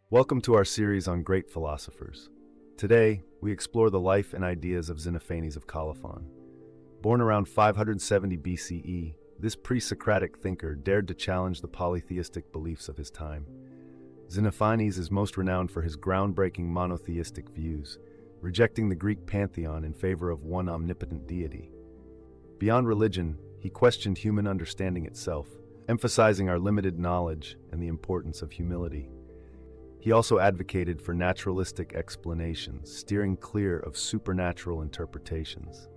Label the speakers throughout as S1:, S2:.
S1: Welcome to our series on great philosophers. Today, we explore the life and ideas of Xenophanes of Colophon. Born around 570 BCE, this pre-Socratic thinker dared to challenge the polytheistic beliefs of his time. Xenophanes is most renowned for his groundbreaking monotheistic views, rejecting the Greek pantheon in favor of one omnipotent deity. Beyond religion, he questioned human understanding itself, emphasizing our limited knowledge and the importance of humility. He also advocated for naturalistic explanations, steering clear of supernatural interpretations.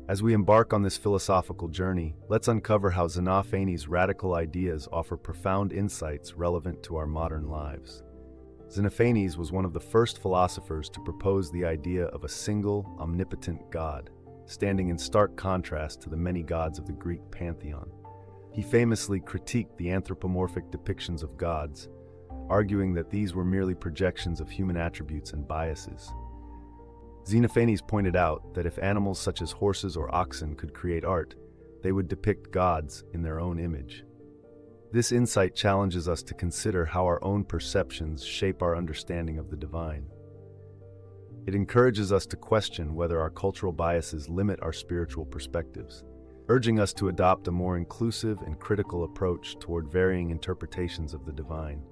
S1: As we embark on this philosophical journey, let's uncover how Xenophanes' radical ideas offer profound insights relevant to our modern lives. Xenophanes was one of the first philosophers to propose the idea of a single, omnipotent God, standing in stark contrast to the many gods of the Greek pantheon. He famously critiqued the anthropomorphic depictions of gods, arguing that these were merely projections of human attributes and biases. Xenophanes pointed out that if animals such as horses or oxen could create art, they would depict gods in their own image. This insight challenges us to consider how our own perceptions shape our understanding of the divine. It encourages us to question whether our cultural biases limit our spiritual perspectives, urging us to adopt a more inclusive and critical approach toward varying interpretations of the divine.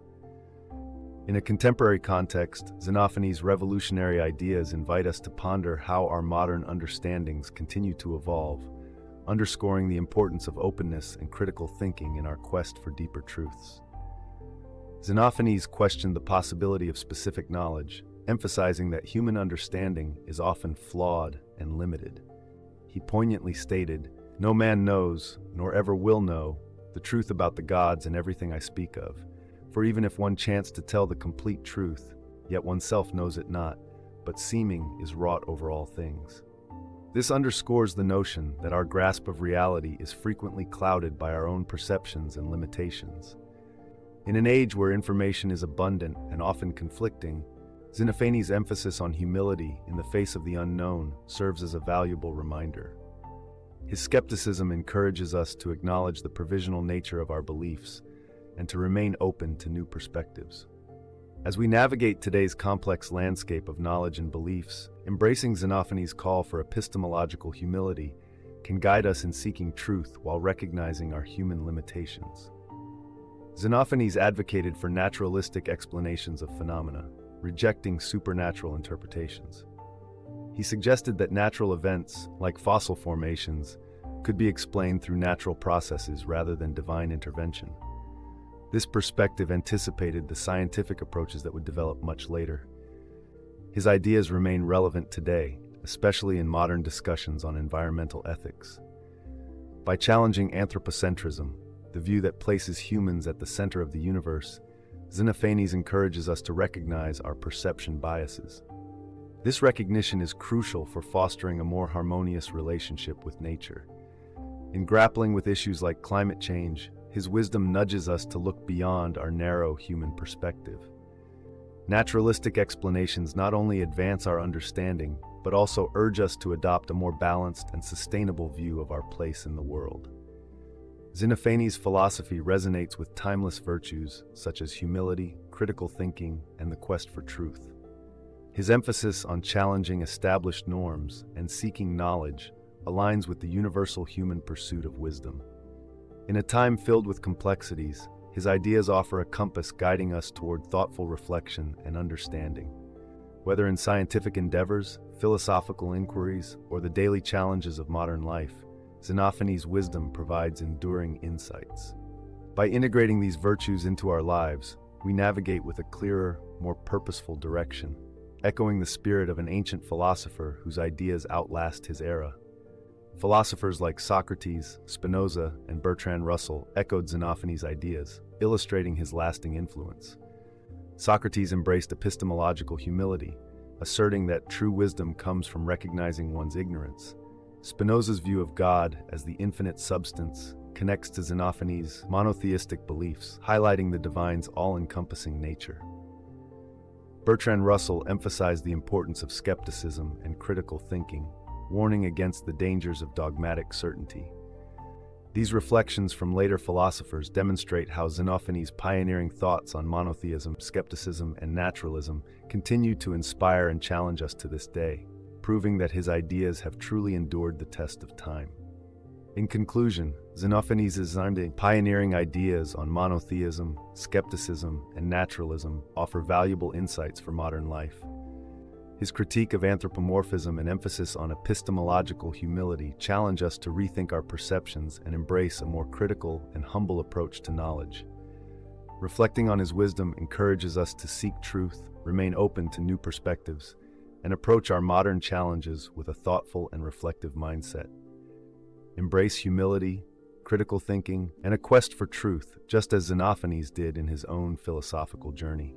S1: In a contemporary context, Xenophanes' revolutionary ideas invite us to ponder how our modern understandings continue to evolve, underscoring the importance of openness and critical thinking in our quest for deeper truths. Xenophanes questioned the possibility of specific knowledge, emphasizing that human understanding is often flawed and limited. He poignantly stated, "No man knows, nor ever will know, the truth about the gods and everything I speak of. For even if one chanced to tell the complete truth, yet oneself knows it not, but seeming is wrought over all things." This underscores the notion that our grasp of reality is frequently clouded by our own perceptions and limitations. In an age where information is abundant and often conflicting, Xenophanes' emphasis on humility in the face of the unknown serves as a valuable reminder. His skepticism encourages us to acknowledge the provisional nature of our beliefs and to remain open to new perspectives. As we navigate today's complex landscape of knowledge and beliefs, embracing Xenophanes' call for epistemological humility can guide us in seeking truth while recognizing our human limitations. Xenophanes advocated for naturalistic explanations of phenomena, rejecting supernatural interpretations. He suggested that natural events, like fossil formations, could be explained through natural processes rather than divine intervention. This perspective anticipated the scientific approaches that would develop much later. His ideas remain relevant today, especially in modern discussions on environmental ethics. By challenging anthropocentrism, the view that places humans at the center of the universe, Xenophanes encourages us to recognize our perception biases. This recognition is crucial for fostering a more harmonious relationship with nature. In grappling with issues like climate change, his wisdom nudges us to look beyond our narrow human perspective. Naturalistic explanations not only advance our understanding, but also urge us to adopt a more balanced and sustainable view of our place in the world. Xenophanes' philosophy resonates with timeless virtues such as humility, critical thinking, and the quest for truth. His emphasis on challenging established norms and seeking knowledge aligns with the universal human pursuit of wisdom. In a time filled with complexities, his ideas offer a compass guiding us toward thoughtful reflection and understanding. Whether in scientific endeavors, philosophical inquiries, or the daily challenges of modern life, Xenophanes' wisdom provides enduring insights. By integrating these virtues into our lives, we navigate with a clearer, more purposeful direction, echoing the spirit of an ancient philosopher whose ideas outlast his era. Philosophers like Socrates, Spinoza, and Bertrand Russell echoed Xenophanes' ideas, illustrating his lasting influence. Socrates embraced epistemological humility, asserting that true wisdom comes from recognizing one's ignorance. Spinoza's view of God as the infinite substance connects to Xenophanes' monotheistic beliefs, highlighting the divine's all-encompassing nature. Bertrand Russell emphasized the importance of skepticism and critical thinking, warning against the dangers of dogmatic certainty. These reflections from later philosophers demonstrate how Xenophanes' pioneering thoughts on monotheism, skepticism, and naturalism continue to inspire and challenge us to this day, proving that his ideas have truly endured the test of time. In conclusion, Xenophanes' pioneering ideas on monotheism, skepticism, and naturalism offer valuable insights for modern life. His critique of anthropomorphism and emphasis on epistemological humility challenge us to rethink our perceptions and embrace a more critical and humble approach to knowledge. Reflecting on his wisdom encourages us to seek truth, remain open to new perspectives, and approach our modern challenges with a thoughtful and reflective mindset. Embrace humility, critical thinking, and a quest for truth, just as Xenophanes did in his own philosophical journey.